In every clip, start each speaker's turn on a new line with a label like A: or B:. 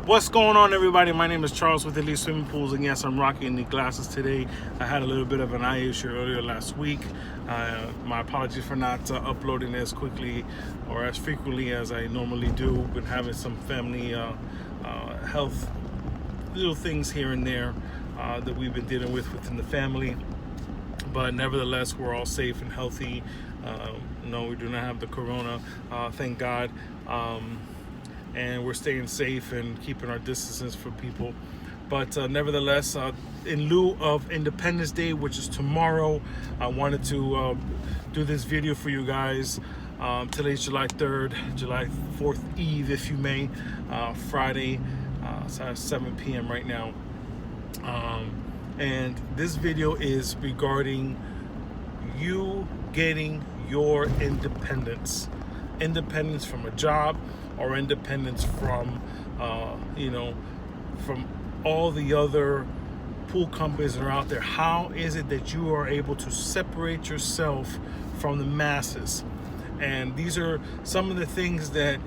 A: What's going on, everybody? My name is Charles with Elite Swimming Pools, and yes, I'm rocking the glasses today. I had a little bit of an eye issue earlier last week. My apologies for not uploading as quickly or as frequently as I normally do. Been having some family health little things here and there that we've been dealing with within the family. But nevertheless, we're all safe and healthy. No, we do not have the corona, thank God. And we're staying safe and keeping our distances from people. But nevertheless, in lieu of Independence Day, which is tomorrow, I wanted to do this video for you guys. Today's July 3rd, July 4th Eve, if you may, Friday. It's at 7 p.m. right now. And this video is regarding you getting your independence. Independence from a job, or independence from, from all the other pool companies that are out there. How is it that you are able to separate yourself from the masses? And these are some of the things that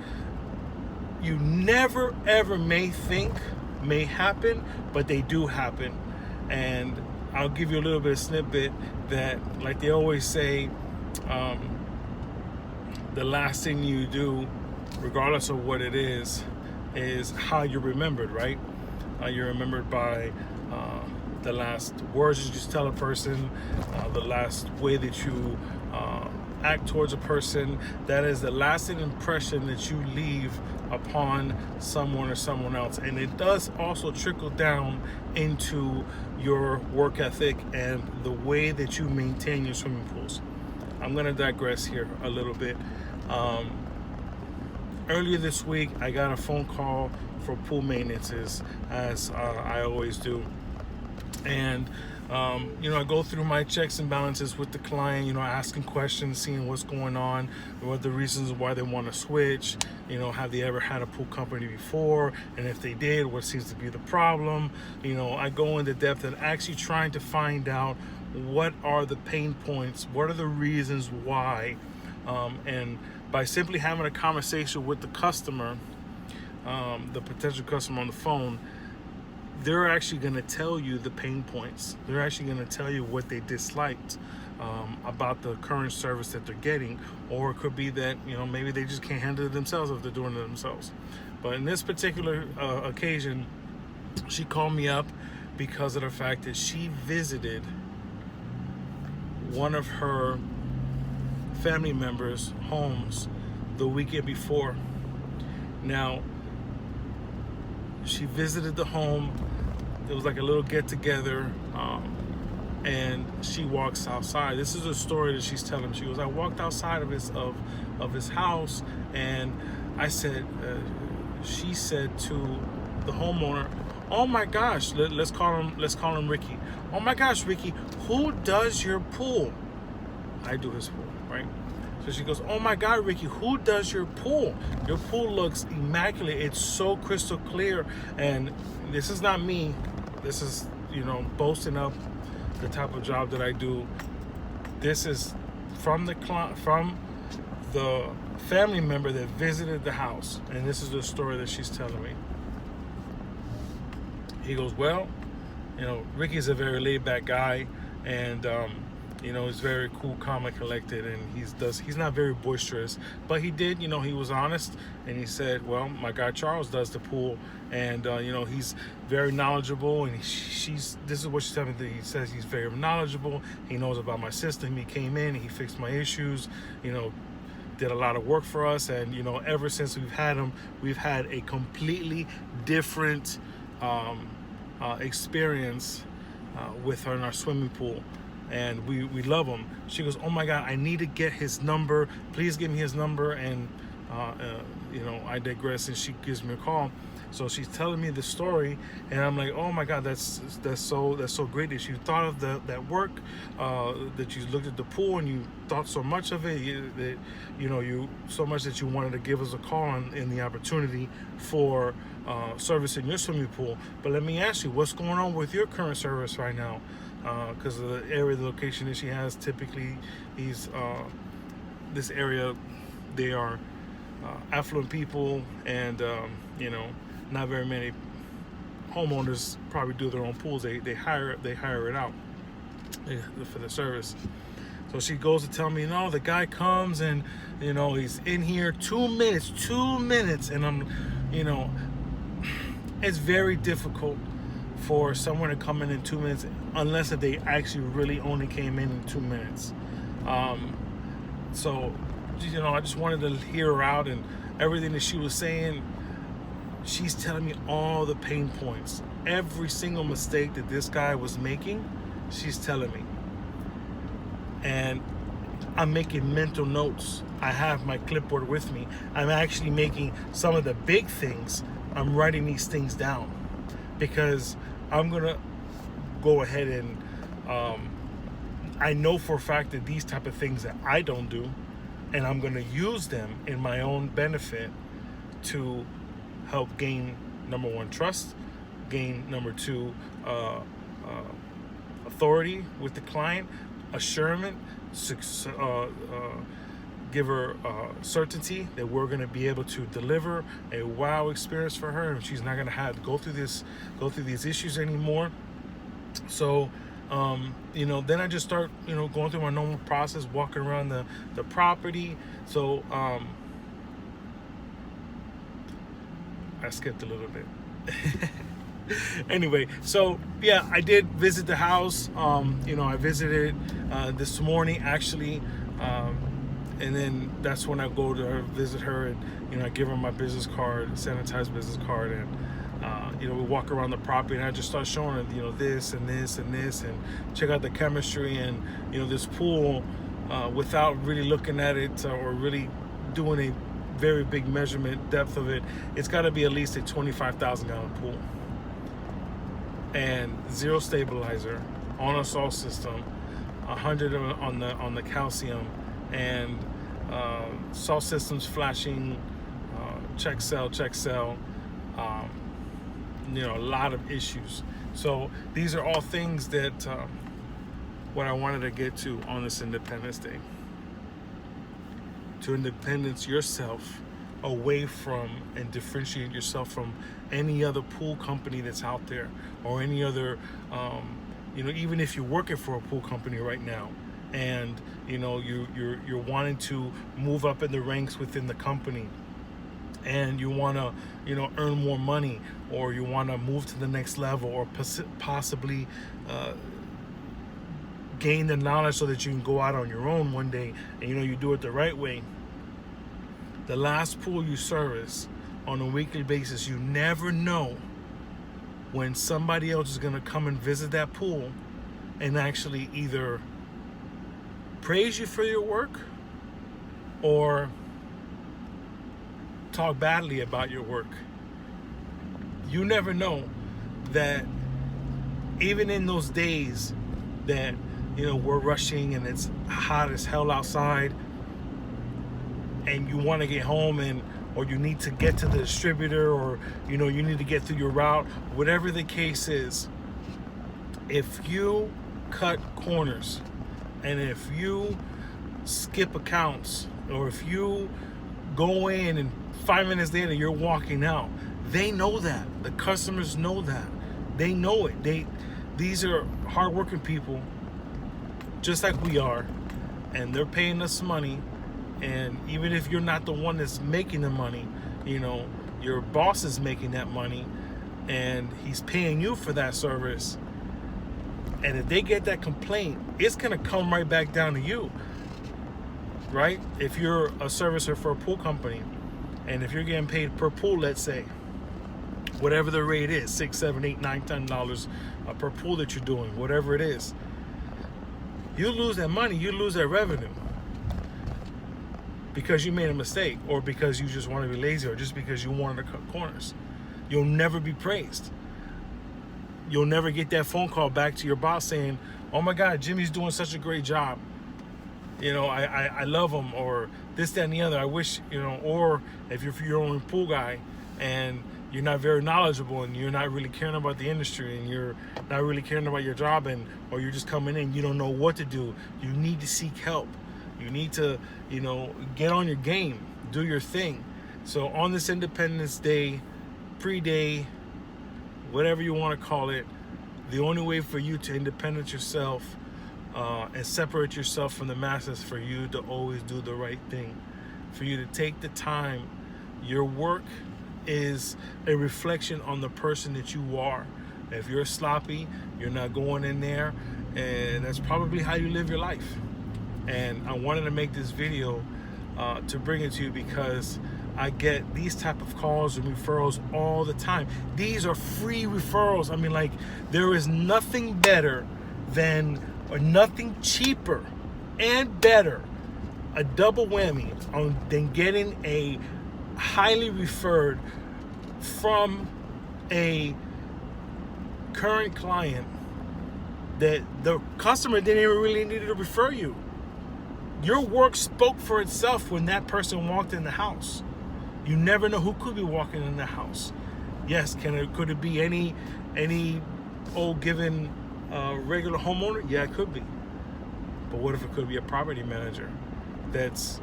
A: you never ever may think may happen, but they do happen. And I'll give you a little bit of snippet that, like they always say, the last thing you do, regardless of what it is how you're remembered, right? You're remembered by the last words you just tell a person, the last way that you act towards a person. That is the lasting impression that you leave upon someone or someone else. And it does also trickle down into your work ethic and the way that you maintain your swimming pools. I'm going to digress here a little bit. Earlier this week, I got a phone call for pool maintenances, as I always do. And, I go through my checks and balances with the client, asking questions, seeing what's going on, what the reasons why they want to switch, have they ever had a pool company before? And if they did, what seems to be the problem? I go into depth and actually trying to find out what are the pain points, what are the reasons why, and by simply having a conversation with the customer, the potential customer on the phone, they're actually going to tell you the pain points. They're actually going to tell you what they disliked about the current service that they're getting. Or it could be that, maybe they just can't handle it themselves if they're doing it themselves. But in this particular occasion, she called me up because of the fact that she visited one of her family members' homes the weekend before. Now, she visited the home. It was like a little get together, and she walks outside. This is a story that she's telling. She goes, I walked outside of his house, and I said, she said to the homeowner, "Oh my gosh, let's call him Ricky. Oh my gosh, Ricky, who does your pool?" I do his pool, right? So she goes, "Oh my God, Ricky, who does your pool? Your pool looks immaculate. It's so crystal clear." And this is not me. This is, boasting up the type of job that I do. This is from the family member that visited the house. And this is the story that she's telling me. He goes, "Well, Ricky's a very laid back guy, and he's very cool, calm, and collected, and he's not very boisterous. But he did, he was honest, and he said, well, my guy Charles does the pool, and he's very knowledgeable, and this is what she's telling me. He says he's very knowledgeable. He knows about my system. He came in, he fixed my issues, did a lot of work for us, and ever since we've had him, we've had a completely different experience with her in our swimming pool. And we love him." She goes, "Oh my God, I need to get his number. Please give me his number." And I digress, and she gives me a call. So she's telling me the story, and I'm like, "Oh my God, that's so great that you thought of that work, that you looked at the pool and you thought so much of it, you so much that you wanted to give us a call in the opportunity for service in your swimming pool. But let me ask you, what's going on with your current service right now?" Because of the area, the location that she has, typically this area, they are affluent people, and not very many homeowners probably do their own pools. They hire it out for the service. So she goes to tell me, no, the guy comes and, he's in here 2 minutes. And I'm, it's very difficult for someone to come in 2 minutes unless if they actually really only came in 2 minutes. So, I just wanted to hear her out, and everything that she was saying, she's telling me all the pain points. Every single mistake that this guy was making, she's telling me. And I'm making mental notes. I have my clipboard with me. I'm actually making some of the big things. I'm writing these things down because I'm going to go ahead and I know for a fact that these type of things that I don't do, and I'm going to use them in my own benefit to help gain, number one, trust, gain, number two, authority with the client, assurance, give her certainty that we're going to be able to deliver a wow experience for her, and she's not going to have to go through these issues anymore. So then I just start going through my normal process, walking around the property. So I skipped a little bit. Anyway, so yeah, I did visit the house. I visited this morning actually, and then that's when I go to her, visit her, and I give her my business card, sanitized business card, and we walk around the property, and I just start showing her this and this and this, and check out the chemistry, and this pool, without really looking at it or really doing a very big measurement depth of it, it's got to be at least a 25,000 gallon pool. And 0 stabilizer on a salt system, 100 on the calcium, and salt systems flashing, check cell, a lot of issues. So these are all things that what I wanted to get to on this Independence Day. To independence yourself away from and differentiate yourself from any other pool company that's out there, or any other even if you're working for a pool company right now, and you're wanting to move up in the ranks within the company, and you want to earn more money, or you want to move to the next level, or possibly gain the knowledge so that you can go out on your own one day and you do it the right way. The last pool you service on a weekly basis, you never know when somebody else is going to come and visit that pool and actually either praise you for your work or talk badly about your work. You never know that even in those days that we're rushing and it's hot as hell outside, and you want to get home, or you need to get to the distributor, or you need to get through your route, whatever the case is, if you cut corners, and if you skip accounts, or if you go in and 5 minutes later you're walking out, they know that. The customers know that. They know it. These are hardworking people just like we are, and they're paying us money. And even if you're not the one that's making the money, your boss is making that money, and he's paying you for that service. And if they get that complaint, it's going to come right back down to you, right? If you're a servicer for a pool company, and if you're getting paid per pool, let's say, whatever the rate is, $6, $7, $8, $9, $10 per pool that you're doing, whatever it is, you lose that money, you lose that revenue, because you made a mistake, or because you just want to be lazy, or just because you wanted to cut corners. You'll never be praised. You'll never get that phone call back to your boss saying, oh my God, Jimmy's doing such a great job. I love him, or this, that, and the other. I wish, or if you're your own pool guy and you're not very knowledgeable, and you're not really caring about the industry, and you're not really caring about your job, or you're just coming in, you don't know what to do. You need to seek help. You need to, get on your game, do your thing. So on this Independence Day pre-day, whatever you want to call it. The only way for you to independent yourself and separate yourself from the masses, for you to always do the right thing, for you to take the time. Your work is a reflection on the person that you are. If you're sloppy, you're not going in there, and that's probably how you live your life. And I wanted to make this video to bring it to you because I get these type of calls and referrals all the time. These are free referrals. I mean, like, there is nothing better than, or nothing cheaper and better, a double whammy than getting a highly referred from a current client that the customer didn't even really need to refer you. Your work spoke for itself when that person walked in the house. You never know who could be walking in the house. Yes, could it be any old given regular homeowner? Yeah, it could be. But what if it could be a property manager that's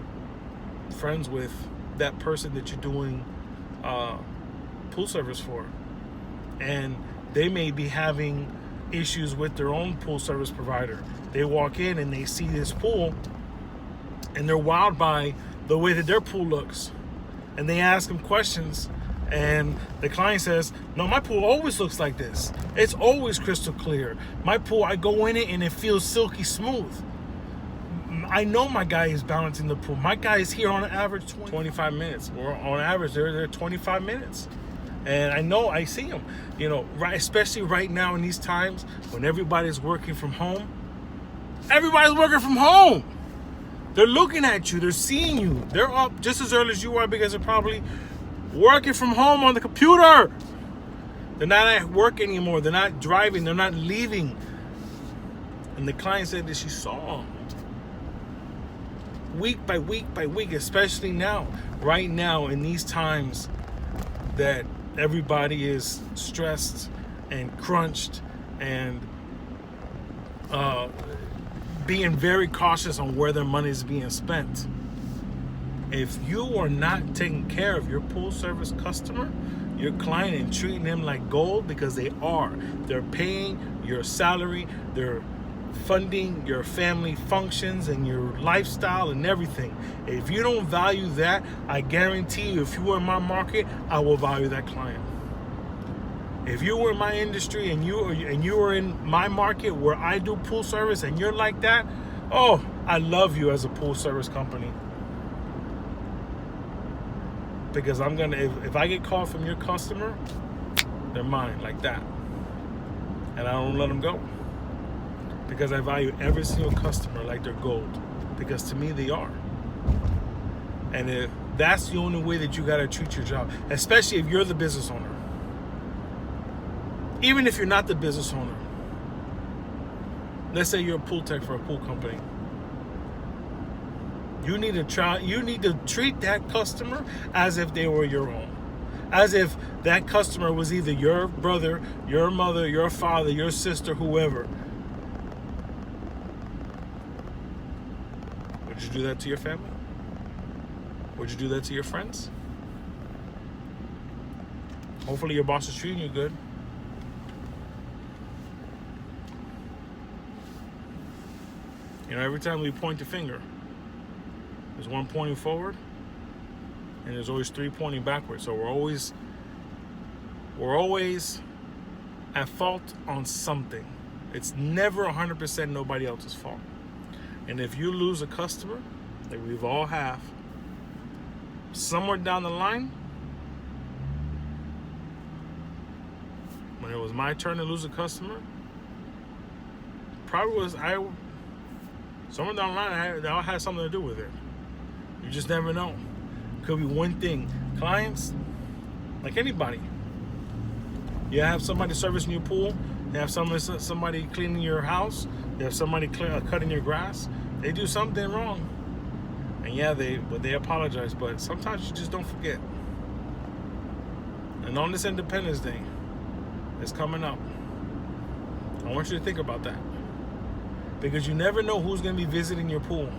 A: friends with that person that you're doing pool service for, and they may be having issues with their own pool service provider. They walk in and they see this pool and they're wowed by the way that their pool looks, and they ask them questions, and the client says, no, my pool always looks like this. It's always crystal clear. My pool, I go in it and it feels silky smooth. I know my guy is balancing the pool. My guy is here on average 25 minutes, or on average they're there 25 minutes. And I know, I see them, right, especially right now in these times when everybody's working from home. Everybody's working from home. They're looking at you. They're seeing you. They're up just as early as you are because they're probably working from home on the computer. They're not at work anymore. They're not driving. They're not leaving. And the client said that she saw them week by week by week, especially now, right now in these times that everybody is stressed and crunched and being very cautious on where their money is being spent. If you are not taking care of your pool service customer, your client, and treating them like gold, because they are, they're paying your salary, they're funding your family functions and your lifestyle and everything. If you don't value that, I guarantee you, if you were in my market, I will value that client. If you were in my industry and you were in my market where I do pool service and you're like that, oh, I love you as a pool service company. Because I'm gonna, if I get called from your customer, they're mine, like that. And I don't let them go. Because I value every single customer like they're gold. Because to me, they are. And if that's the only way that you gotta treat your job, especially if you're the business owner. Even if you're not the business owner. Let's say you're a pool tech for a pool company. You need to treat that customer as if they were your own. As if that customer was either your brother, your mother, your father, your sister, whoever. Would you do that to your family? Would you do that to your friends? Hopefully your boss is treating you good. Every time we point the finger, there's one pointing forward and there's always three pointing backwards. So we're always at fault on something. It's never 100% nobody else's fault. And if you lose a customer, like we've all have, somewhere down the line, when it was my turn to lose a customer, probably was somewhere down the line, that had something to do with it. You just never know. Could be one thing. Clients, like anybody, you have somebody servicing your pool, you have somebody cleaning your house, you have somebody cutting your grass. They do something wrong, and yeah, they apologize. But sometimes you just don't forget. And on this Independence Day, it's coming up. I want you to think about that. Because you never know who's going to be visiting your pool.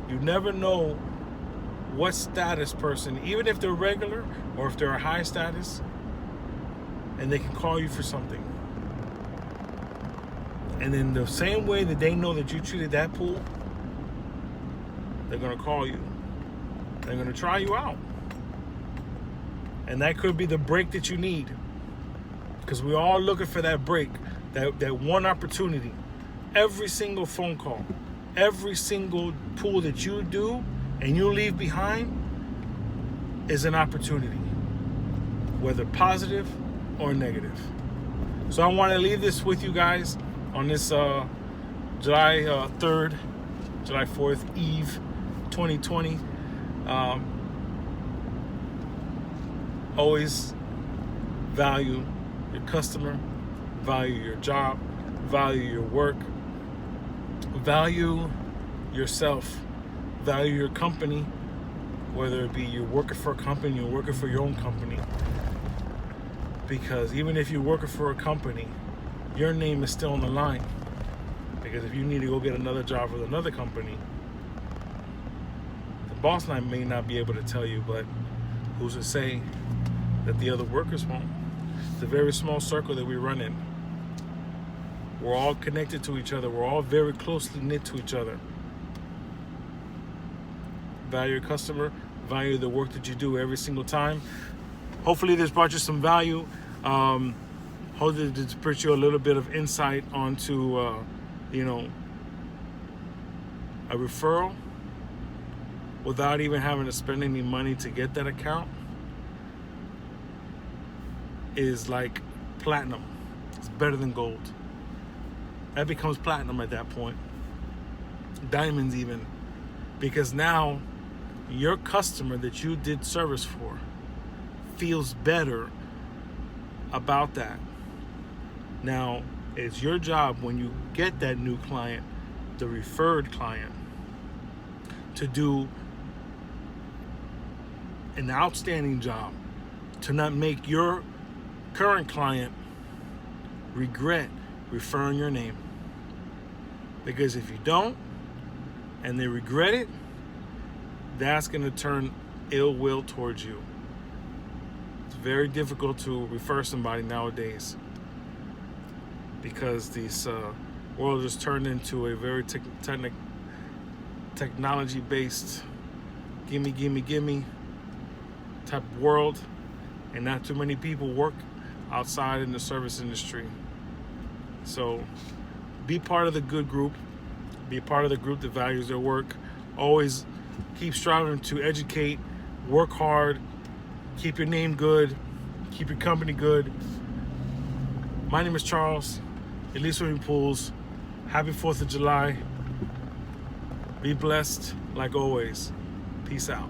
A: You never know what status person, even if they're regular or if they're a high status, and they can call you for something. And in the same way that they know that you treated that pool, they're going to call you. They're going to try you out. And that could be the break that you need. Because we're all looking for that break, that one opportunity. Every single phone call, every single pool that you do and you leave behind is an opportunity, whether positive or negative. So I want to leave this with you guys on this July 3rd, July 4th Eve 2020. Always value your customer, value your job, value your work, value yourself, value your company, whether it be you're working for a company, you're working for your own company. Because even if you're working for a company, your name is still on the line. Because if you need to go get another job with another company, the boss may not be able to tell you, but who's to say that the other workers won't? It's a very small circle that we run in. We're all connected to each other. We're all very closely knit to each other. Value your customer. Value the work that you do every single time. Hopefully this brought you some value. Hopefully this brought you a little bit of insight onto, a referral without even having to spend any money to get that account is like platinum. It's better than gold. That becomes platinum at that point. Diamonds even. Because now your customer that you did service for feels better about that. Now, it's your job when you get that new client, the referred client, to do an outstanding job, to not make your current client regret referring your name. Because if you don't, and they regret it, that's going to turn ill will towards you. It's very difficult to refer somebody nowadays because this world has turned into a very technology-based gimme type of world, and not too many people work outside in the service industry. So be part of the good group. Be part of the group that values their work. Always keep striving to educate, work hard, keep your name good, keep your company good. My name is Charles, Elite Swimming Pools. Happy 4th of July. Be blessed like always. Peace out.